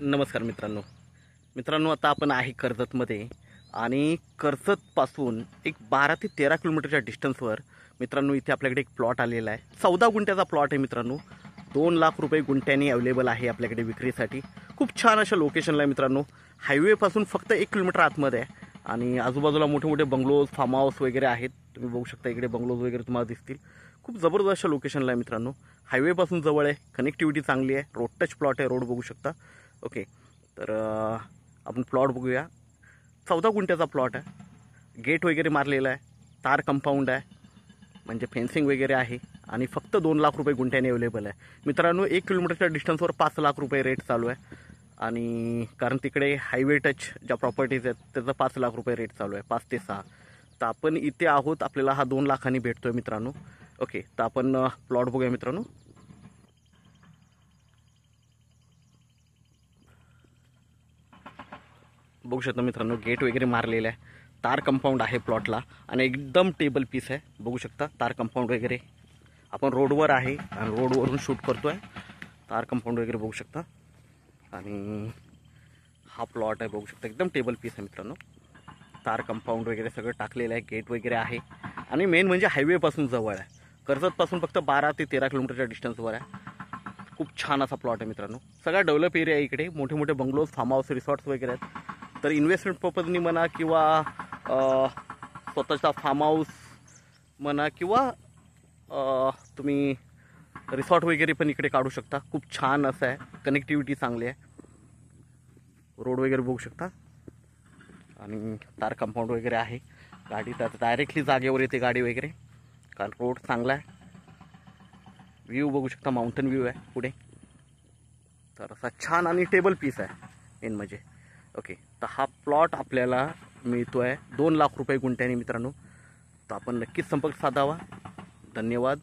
नमस्कार मित्रांनो, आता आपण आहे कर्जतमध्ये आणि कर्जतपासून एक 12 ते 13 किलोमीटरच्या डिस्टन्सवर मित्रांनो इथे आपल्याकडे एक प्लॉट आलेला आहे। 14 गुंठ्याचा प्लॉट आहे मित्रांनो। 2 लाख रुपये गुंठ्याने अवेलेबल आहे आपल्याकडे विक्रीसाठी। खूप छान अशा लोकेशनला आहे मित्रांनो। हायवेपासून फक्त 1 किलोमीटर आतमध्ये आहे आणि आजूबाजूला मोठे मोठे बंगलोज फार्म हाऊस वगैरे आहेत। तुम्ही बघू शकता इकडे बंगलोज वगैरे तुम्हाला दिसतील। खूप जबरदस्त अशा लोकेशनला आहे मित्रांनो। हायवेपासून जवळ आहे, कनेक्टिव्हिटी चांगली आहे, रोड टच प्लॉट आहे, रोड बघू शकता। ओके, तर आपण प्लॉट बघूया। 14 गुंठ्याचा प्लॉट आहे, गेट वगैरे मारलेला आहे, तार कंपाऊंड आहे, म्हणजे फेन्सिंग वगैरे आहे आणि फक्त 2 लाख रुपये गुंठ्याने अवेलेबल आहे मित्रांनो। 1 किलोमीटरच्या डिस्टन्सवर 5 लाख रुपये रेट चालू आहे आणि कारण तिकडे हायवे टच ज्या प्रॉपर्टीज आहेत त्याचा 5 लाख रुपये रेट चालू आहे, 5 ते 6। तर आपण इथे आहोत, आपल्याला हा 2 लाखांनी भेटतोय मित्रांनो। ओके, तर आपण प्लॉट बघूया मित्रांनो। बघू शकता मित्रांनो, गेट वगैरे मारलेलं आहे, तार कंपाऊंड आहे प्लॉटला आणि एकदम टेबल पीस आहे। बघू शकता तार कंपाऊंड वगैरे, आपण रोडवर आहे आणि रोडवरून शूट करतोय। तार कंपाऊंड वगैरे बघू शकता आणि हा प्लॉट आहे, बघू शकता एकदम टेबल पीस आहे मित्रांनो। तार कंपाऊंड वगैरे सगळं टाकलेलं आहे, गेट वगैरे आहे आणि मेन म्हणजे हायवेपासून जवळ आहे। कर्जतपासून फक्त 12 ते 13 किलोमीटरच्या डिस्टन्सवर आहे। खूप छान असा प्लॉट आहे मित्रांनो। सगळा डेव्हलप एरिया आहे इकडे, मोठे मोठे बंगलोज फार्म हाऊस रिसॉर्ट्स वगैरे आहेत। तर इन्व्हेस्टमेंट पर्पजनी म्हणा किंवा स्वतःचा फार्म हाऊस म्हणा किंवा तुम्ही रिसॉर्ट वगैरे पण इकडे काढू शकता। खूप छान असं आहे, कनेक्टिव्हिटी चांगली आहे, रोड वगैरे बघू शकता आणि तार कंपाऊंड वगैरे आहे। गाडी तर डायरेक्टली जागेवर येते गाडी वगैरे, कारण रोड चांगला आहे। व्ह्यू बघू शकता, माउंटन व्ह्यू आहे पुढे। तर असा छान आणि टेबल पीस आहे मेन म्हणजे। ओके, तर हा प्लॉट आपल्याला मिळतो आहे 2 लाख रुपये गुंठ्याने मित्रांनो। तर आपण नक्कीच संपर्क साधावा। धन्यवाद।